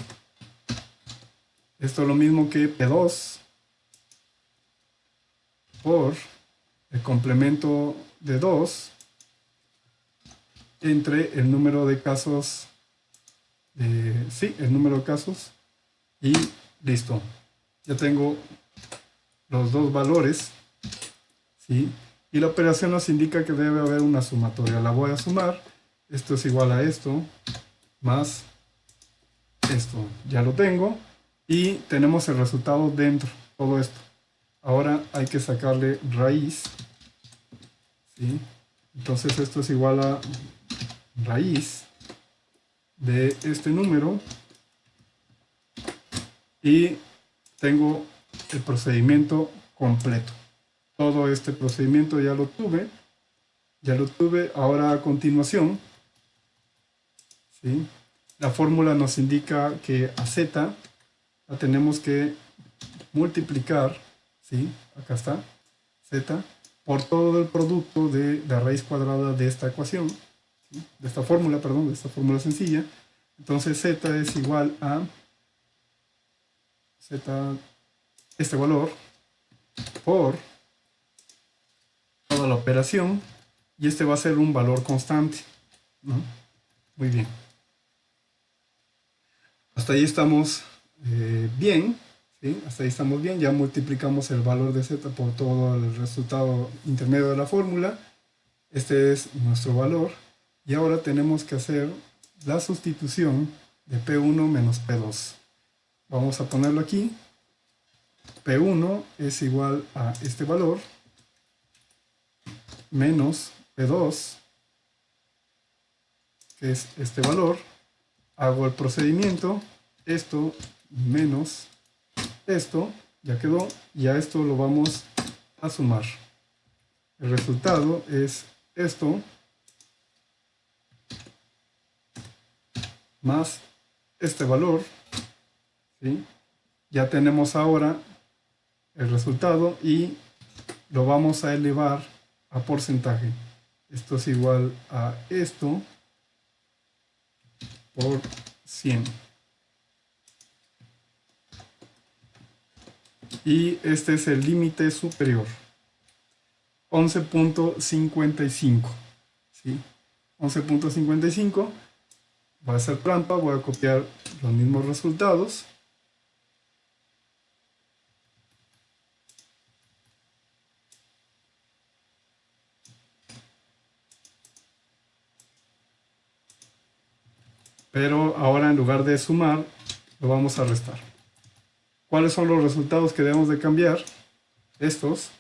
Esto es lo mismo que P2 por el complemento de 2 entre el número de casos, el número de casos, y listo. Ya tengo los dos valores, ¿sí? Y la operación nos indica que debe haber una sumatoria. La voy a sumar. Esto es igual a esto más esto. Ya lo tengo. Y tenemos el resultado dentro, todo esto. Ahora hay que sacarle raíz, ¿sí? Entonces esto es igual a raíz de este número. Y tengo el procedimiento completo. Todo este procedimiento ya lo tuve. Ahora a continuación, ¿sí? La fórmula nos indica que a z la tenemos que multiplicar, ¿sí? Acá está, z, por todo el producto de la raíz cuadrada de esta ecuación, ¿sí? De esta fórmula sencilla. Entonces z es igual a z, este valor, por toda la operación, y este va a ser un valor constante, ¿no? Muy bien. Hasta ahí estamos bien, ¿sí? Hasta ahí estamos bien. Ya multiplicamos el valor de z por todo el resultado intermedio de la fórmula. Este es nuestro valor. Y ahora tenemos que hacer la sustitución de P1 menos P2. Vamos a ponerlo aquí. P1 es igual a este valor menos P2, que es este valor. Hago el procedimiento, esto menos esto, ya quedó, y a esto lo vamos a sumar. El resultado es esto más este valor, ¿sí? Ya tenemos ahora el resultado y lo vamos a elevar a porcentaje. Esto es igual a esto por 100. Y este es el límite superior. 11.55. ¿Sí? 11.55. Voy a hacer trampa, voy a copiar los mismos resultados. Pero ahora en lugar de sumar, lo vamos a restar. ¿Cuáles son los resultados que debemos de cambiar? Estos.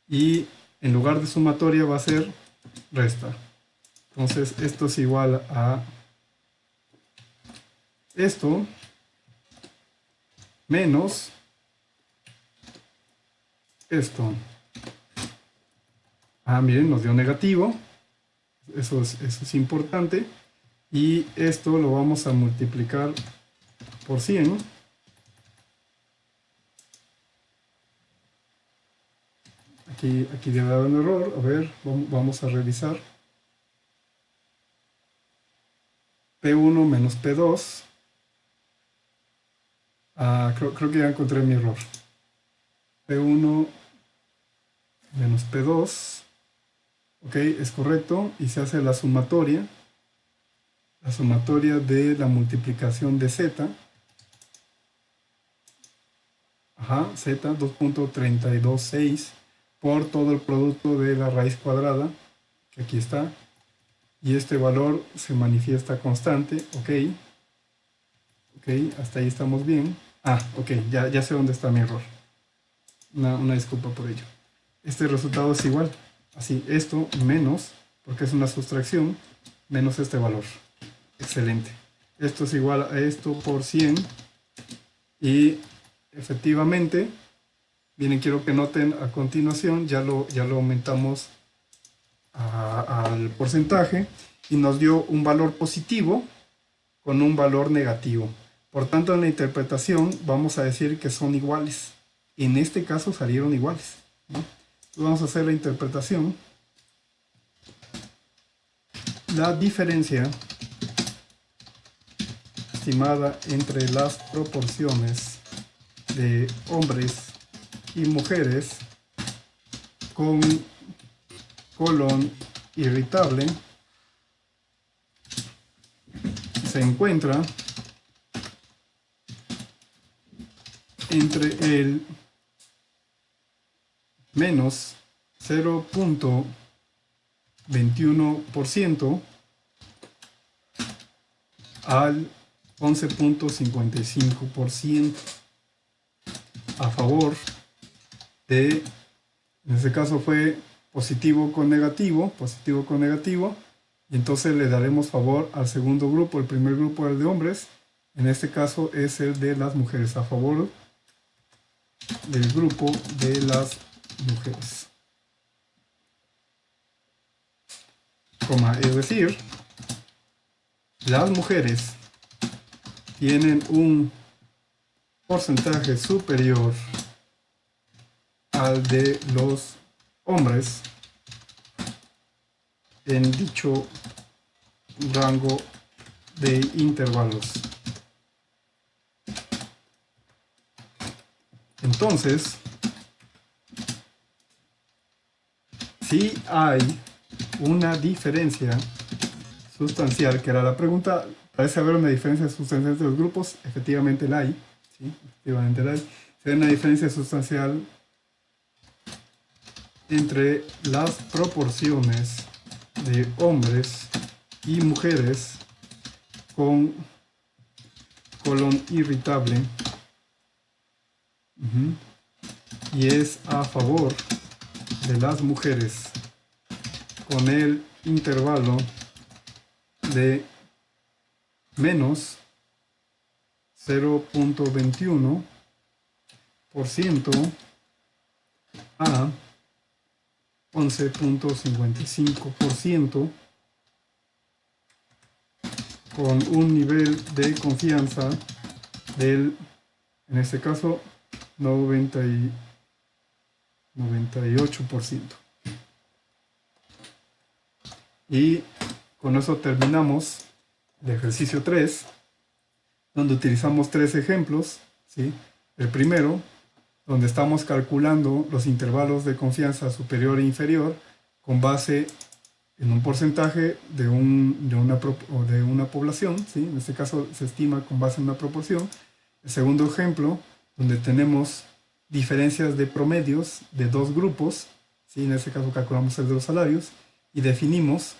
Y en lugar de sumatoria va a ser resta. Entonces esto es igual a esto menos esto. Miren, nos dio negativo. Eso es importante. Y esto lo vamos a multiplicar por 100. Aquí debe haber un error. A ver, vamos a revisar. P1 menos P2. Creo que ya encontré mi error. P1 menos P2. Ok, es correcto. Y se hace la sumatoria. La sumatoria de la multiplicación de Z. Z 2.326 por todo el producto de la raíz cuadrada, que aquí está. Y este valor se manifiesta constante. Ok, hasta ahí estamos bien. Ok, ya sé dónde está mi error. Una disculpa por ello. Este resultado es igual. Así, esto menos, porque es una sustracción, menos este valor. Excelente. Esto es igual a esto por 100. Y efectivamente, miren, quiero que noten a continuación, ya lo aumentamos al porcentaje y nos dio un valor positivo con un valor negativo. Por tanto, en la interpretación vamos a decir que son iguales. En este caso salieron iguales, ¿no? Vamos a hacer la interpretación. La diferencia estimada entre las proporciones de hombres y mujeres con colon irritable se encuentra entre el menos 0.21% al 11.55% a favor de, en este caso fue positivo con negativo, y entonces le daremos favor al segundo grupo. El primer grupo es el de hombres, en este caso es el de las mujeres, a favor del grupo de las mujeres. Es decir, las mujeres tienen un porcentaje superior al de los hombres en dicho rango de intervalos. Entonces, si hay una diferencia sustancial, que era la pregunta, parece haber una diferencia sustancial entre los grupos, efectivamente la hay, ¿sí? Efectivamente la hay. Si hay una diferencia sustancial entre las proporciones de hombres y mujeres con colon irritable, y es a favor de las mujeres con el intervalo de menos 0.21% a 11.55%, con un nivel de confianza del, en este caso, 98%. Y con eso terminamos el ejercicio 3, donde utilizamos 3 ejemplos, ¿sí? El primero, donde estamos calculando los intervalos de confianza superior e inferior con base en un porcentaje de una población, ¿sí? En este caso se estima con base en una proporción. El segundo ejemplo, donde tenemos diferencias de promedios de dos grupos, ¿sí? En este caso calculamos el de los salarios y definimos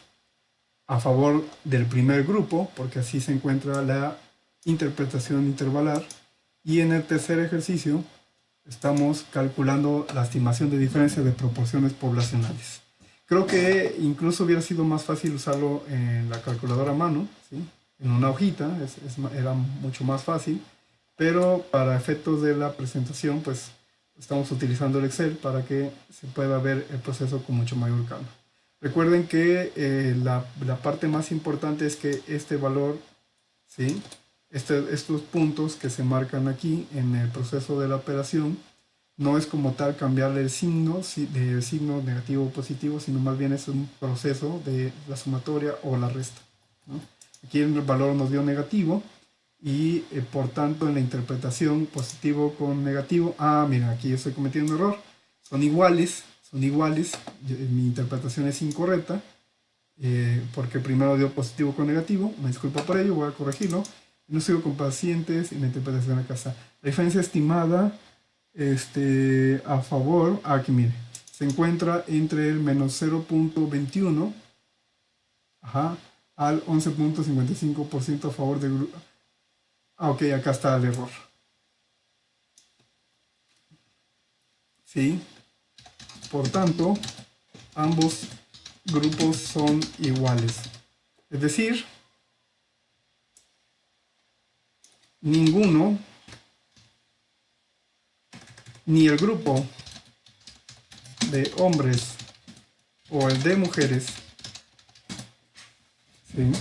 a favor del primer grupo, porque así se encuentra la interpretación intervalar. Y en el tercer ejercicio estamos calculando la estimación de diferencia de proporciones poblacionales. Creo que incluso hubiera sido más fácil usarlo en la calculadora a mano, ¿sí? En una hojita, era mucho más fácil, pero para efectos de la presentación, pues estamos utilizando el Excel para que se pueda ver el proceso con mucho mayor calma. Recuerden que la parte más importante es que este valor, ¿sí? Estos puntos que se marcan aquí en el proceso de la operación, no es como tal cambiarle el signo, de signo negativo o positivo, sino más bien es un proceso de la sumatoria o la resta, ¿no? Aquí el valor nos dio negativo y por tanto en la interpretación positivo con negativo, mira, aquí estoy cometiendo un error, son iguales, mi interpretación es incorrecta, porque primero dio positivo con negativo, me disculpo por ello, voy a corregirlo. No sigo con pacientes en la interpretación de casa. La diferencia estimada a favor, aquí mire, se encuentra entre el menos 0.21 al 11.55% a favor del grupo. Ok, acá está el error. ¿Sí? Por tanto, ambos grupos son iguales. Es decir, ninguno, ni el grupo de hombres o el de mujeres, ¿sí?,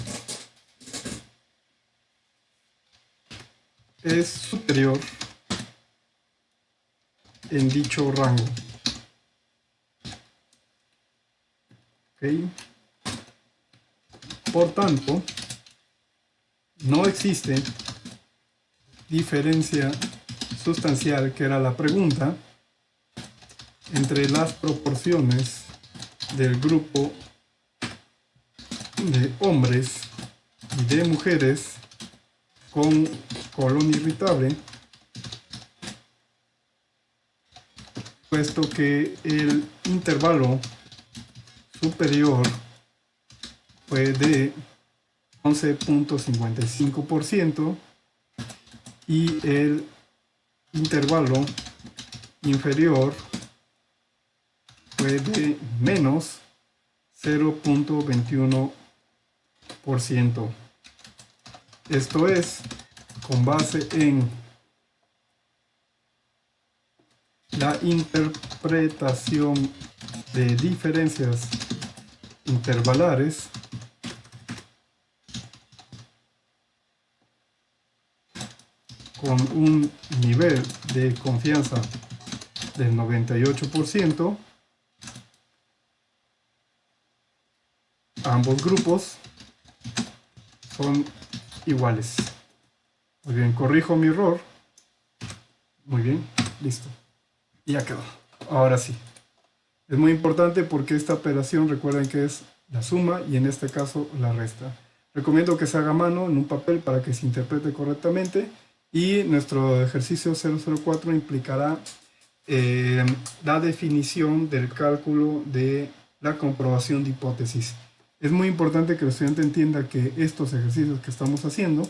es superior en dicho rango. ¿Okay? Por tanto, no existe diferencia sustancial, que era la pregunta, entre las proporciones del grupo de hombres y de mujeres con colon irritable, puesto que el intervalo superior fue de 11.55% y el intervalo inferior fue de menos 0.21%. Esto es, con base en la interpretación de diferencias intervalares, con un nivel de confianza del 98%, ambos grupos son iguales. Muy bien, corrijo mi error. Muy bien, listo. Y ya quedó. Ahora sí. Es muy importante porque esta operación, recuerden que es la suma y en este caso la resta. Recomiendo que se haga a mano en un papel para que se interprete correctamente, y nuestro ejercicio 004 implicará la definición del cálculo de la comprobación de hipótesis. Es muy importante que el estudiante entienda que estos ejercicios que estamos haciendo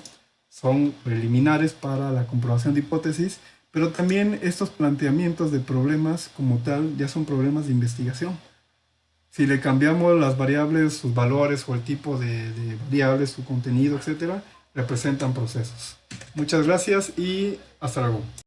son preliminares para la comprobación de hipótesis, pero también estos planteamientos de problemas como tal ya son problemas de investigación. Si le cambiamos las variables, sus valores o el tipo de variables, su contenido, etcétera, representan procesos. Muchas gracias y hasta luego.